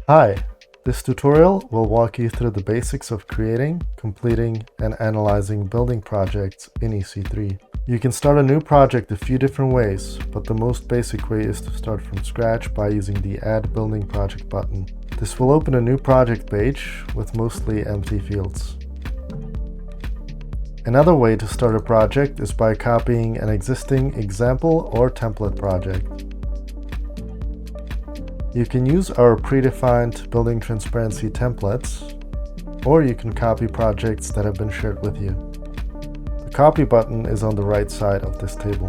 Hi, this tutorial will walk you through the basics of creating, completing, and analyzing building projects in EC3. You can start a new project a few different ways, but the most basic way is to start from scratch by using the Add Building Project button. This will open a new project page with mostly empty fields. Another way to start a project is by copying an existing example or template project. You can use our predefined building transparency templates, or you can copy projects that have been shared with you. The copy button is on the right side of this table.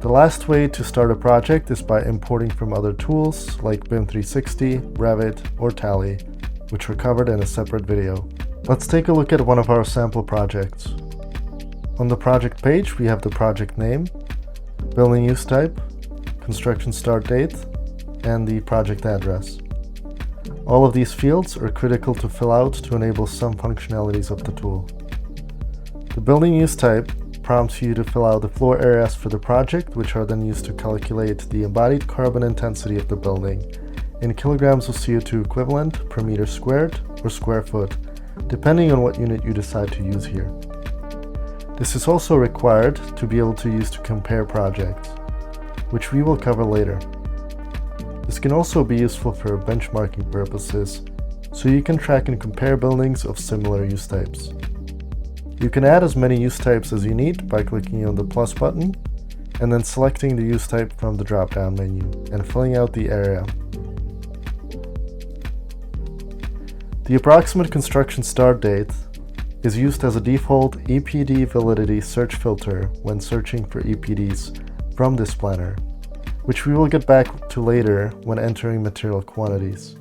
The last way to start a project is by importing from other tools like BIM 360, Revit, or Tally, which are covered in a separate video. Let's take a look at one of our sample projects. On the project page, we have the project name, building use type, construction start date, and the project address. All of these fields are critical to fill out to enable some functionalities of the tool. The building use type prompts you to fill out the floor areas for the project, which are then used to calculate the embodied carbon intensity of the building in kilograms of CO2 equivalent per meter squared or square foot, depending on what unit you decide to use here. This is also required to be able to use to compare projects, which we will cover later. This can also be useful for benchmarking purposes, so you can track and compare buildings of similar use types. You can add as many use types as you need by clicking on the plus button and then selecting the use type from the drop-down menu and filling out the area. The approximate construction start date is used as a default EPD validity search filter when searching for EPDs from this planner, which we will get back to later when entering material quantities.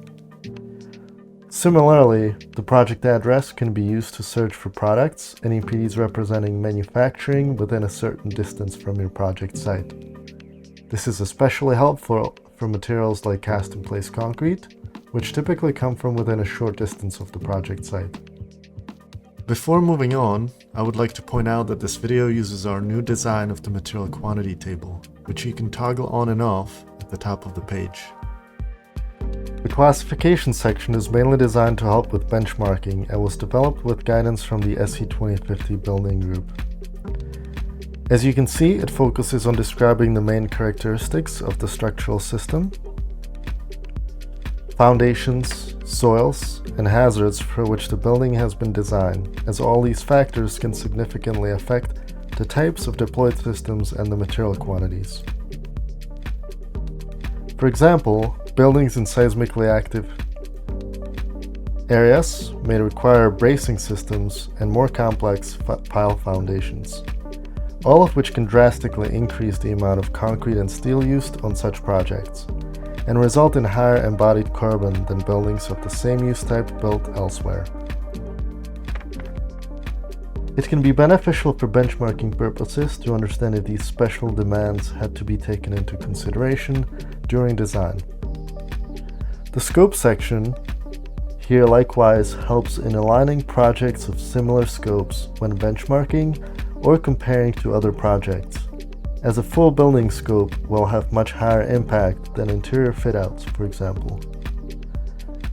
Similarly, the project address can be used to search for products and EPDs representing manufacturing within a certain distance from your project site. This is especially helpful for materials like cast-in-place concrete, which typically come from within a short distance of the project site. Before moving on, I would like to point out that this video uses our new design of the material quantity table, which you can toggle on and off at the top of the page. The classification section is mainly designed to help with benchmarking and was developed with guidance from the SE 2050 building group. As you can see, it focuses on describing the main characteristics of the structural system, foundations, soils, and hazards for which the building has been designed, as all these factors can significantly affect the types of deployed systems and the material quantities. For example, buildings in seismically active areas may require bracing systems and more complex pile foundations, all of which can drastically increase the amount of concrete and steel used on such projects, and result in higher embodied carbon than buildings of the same use type built elsewhere. It can be beneficial for benchmarking purposes to understand if these special demands had to be taken into consideration during design. The scope section here likewise helps in aligning projects of similar scopes when benchmarking or comparing to other projects, as a full building scope will have much higher impact than interior fit-outs, for example.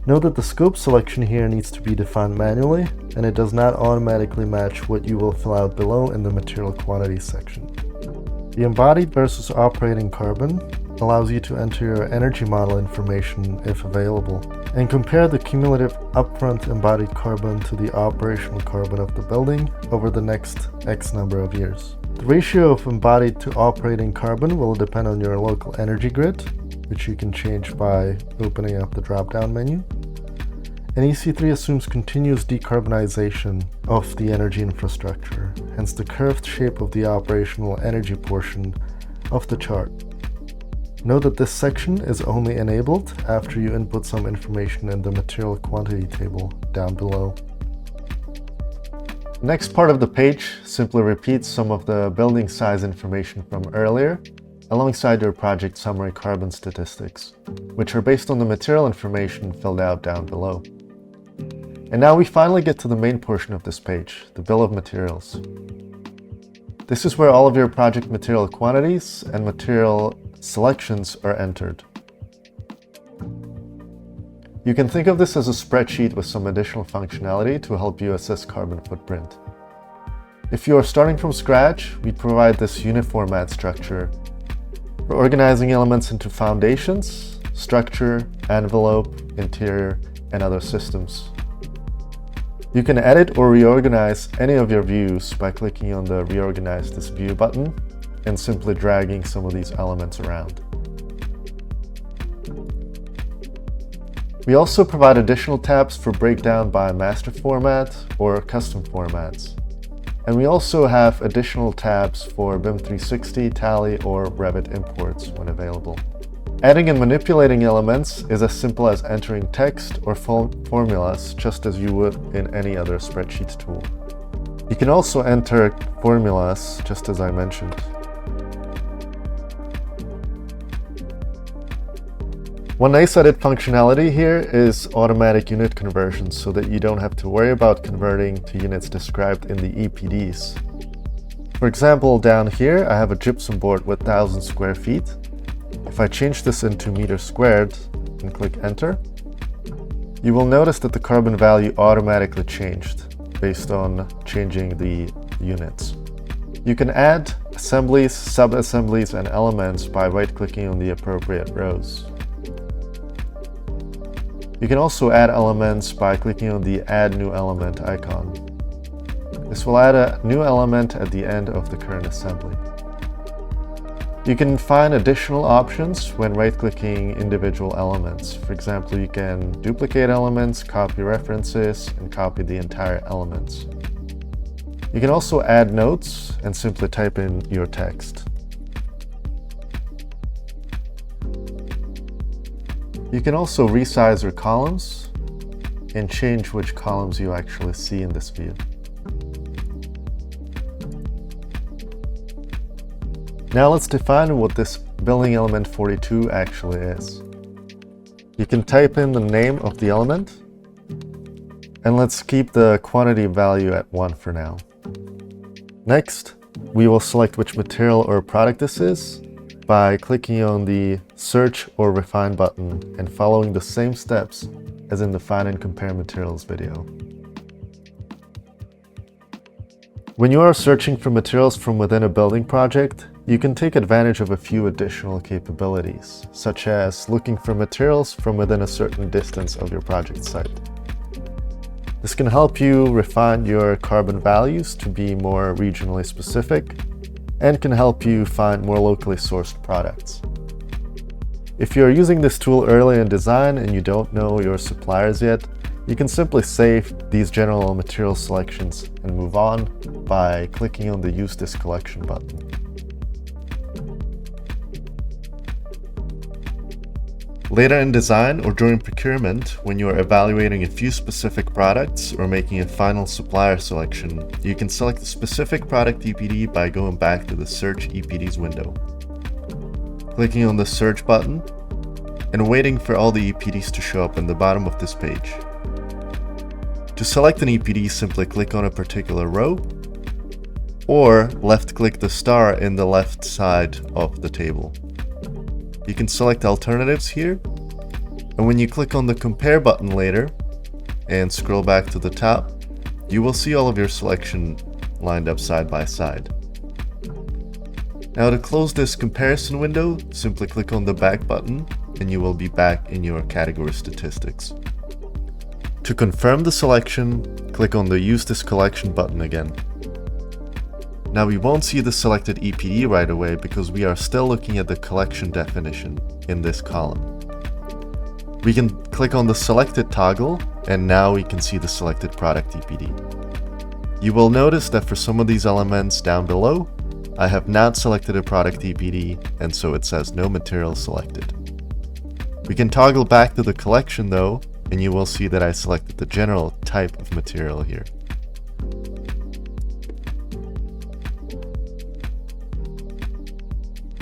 Note that the scope selection here needs to be defined manually, and it does not automatically match what you will fill out below in the material quantities section. The embodied versus operating carbon allows you to enter your energy model information if available, and compare the cumulative upfront embodied carbon to the operational carbon of the building over the next X number of years. The ratio of embodied to operating carbon will depend on your local energy grid, which you can change by opening up the drop-down menu. And EC3 assumes continuous decarbonization of the energy infrastructure, hence the curved shape of the operational energy portion of the chart. Note that this section is only enabled after you input some information in the material quantity table down below. The next part of the page simply repeats some of the building size information from earlier, alongside your project summary carbon statistics, which are based on the material information filled out down below. And now we finally get to the main portion of this page, the bill of materials. This is where all of your project material quantities and material selections are entered. You can think of this as a spreadsheet with some additional functionality to help you assess carbon footprint. If you are starting from scratch, we provide this unit format structure for organizing elements into foundations, structure, envelope, interior, and other systems. You can edit or reorganize any of your views by clicking on the Reorganize this view button and simply dragging some of these elements around. We also provide additional tabs for breakdown by master format or custom formats. And we also have additional tabs for BIM 360, Tally, or Revit imports when available. Adding and manipulating elements is as simple as entering text or formulas just as you would in any other spreadsheet tool. You can also enter formulas just as I mentioned. One nice added functionality here is automatic unit conversions so that you don't have to worry about converting to units described in the EPDs. For example, down here I have a gypsum board with 1,000 square feet. If I change this into meters squared and click enter, you will notice that the carbon value automatically changed based on changing the units. You can add assemblies, sub-assemblies, and elements by right-clicking on the appropriate rows. You can also add elements by clicking on the Add New Element icon. This will add a new element at the end of the current assembly. You can find additional options when right-clicking individual elements. For example, you can duplicate elements, copy references, and copy the entire elements. You can also add notes and simply type in your text. You can also resize your columns and change which columns you actually see in this view. Now let's define what this building element 42 actually is. You can type in the name of the element, and let's keep the quantity value at 1 for now. Next, we will select which material or product this is by clicking on the Search or Refine button and following the same steps as in the Find and Compare Materials video. When you are searching for materials from within a building project, you can take advantage of a few additional capabilities, such as looking for materials from within a certain distance of your project site. This can help you refine your carbon values to be more regionally specific and can help you find more locally sourced products. If you're using this tool early in design and you don't know your suppliers yet, you can simply save these general material selections and move on by clicking on the Use this collection button. Later in design or during procurement, when you are evaluating a few specific products or making a final supplier selection, you can select the specific product EPD by going back to the Search EPDs window, clicking on the Search button, and waiting for all the EPDs to show up in the bottom of this page. To select an EPD, simply click on a particular row, or left-click the star in the left side of the table. You can select alternatives here, and when you click on the Compare button later and scroll back to the top, you will see all of your selection lined up side by side. Now to close this comparison window, simply click on the Back button and you will be back in your category statistics. To confirm the selection, click on the Use this collection button again. Now we won't see the selected EPD right away because we are still looking at the collection definition in this column. We can click on the Selected toggle and now we can see the selected product EPD. You will notice that for some of these elements down below, I have not selected a product EPD and so it says no material selected. We can toggle back to the collection though and you will see that I selected the general type of material here.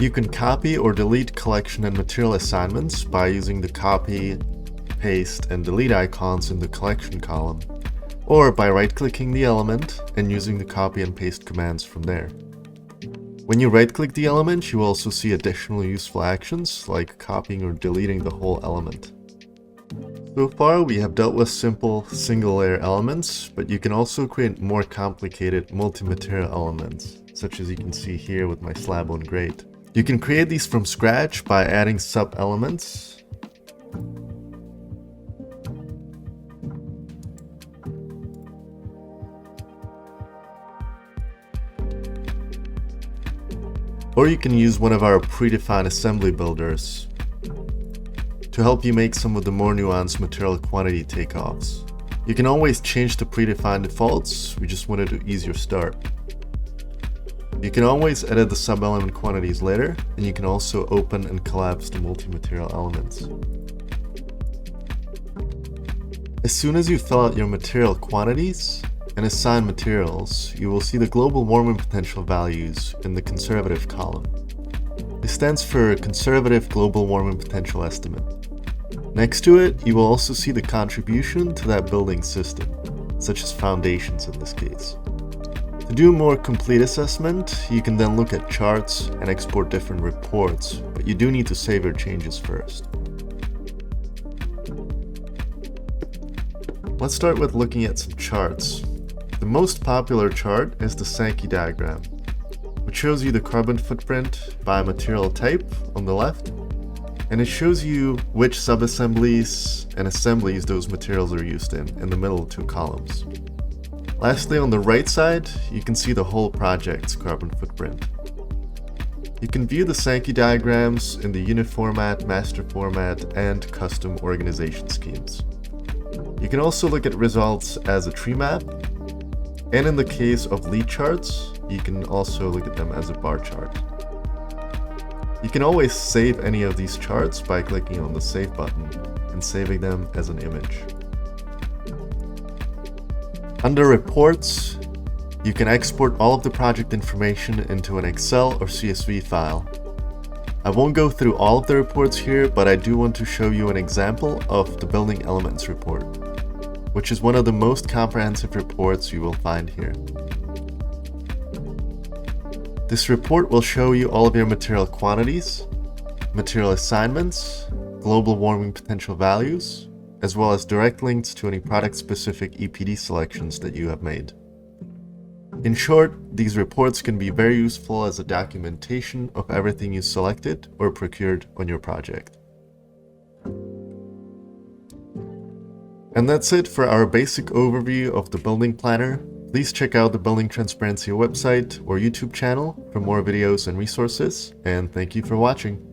You can copy or delete collection and material assignments by using the copy, paste, and delete icons in the collection column, or by right-clicking the element and using the copy and paste commands from there. When you right-click the element, you will also see additional useful actions like copying or deleting the whole element. So far, we have dealt with simple single-layer elements, but you can also create more complicated multi-material elements, such as you can see here with my slab-on grate. You can create these from scratch by adding sub-elements. Or you can use one of our predefined assembly builders to help you make some of the more nuanced material quantity takeoffs. You can always change the predefined defaults, we just wanted to ease your start. You can always edit the sub-element quantities later, and you can also open and collapse the multi-material elements. As soon as you fill out your material quantities and assign materials, you will see the global warming potential values in the conservative column. This stands for Conservative Global Warming Potential Estimate. Next to it, you will also see the contribution to that building system, such as foundations in this case. To do a more complete assessment, you can then look at charts and export different reports, but you do need to save your changes first. Let's start with looking at some charts. The most popular chart is the Sankey diagram, which shows you the carbon footprint by material type on the left, and it shows you which sub-assemblies and assemblies those materials are used in the middle two columns. Lastly, on the right side, you can see the whole project's carbon footprint. You can view the Sankey diagrams in the unit format, master format, and custom organization schemes. You can also look at results as a tree map, and in the case of lead charts, you can also look at them as a bar chart. You can always save any of these charts by clicking on the Save button and saving them as an image. Under Reports, you can export all of the project information into an Excel or CSV file. I won't go through all of the reports here, but I do want to show you an example of the Building Elements report, which is one of the most comprehensive reports you will find here. This report will show you all of your material quantities, material assignments, global warming potential values, as well as direct links to any product-specific EPD selections that you have made. In short, these reports can be very useful as a documentation of everything you selected or procured on your project. And that's it for our basic overview of the Building Planner. Please check out the Building Transparency website or YouTube channel for more videos and resources, and thank you for watching.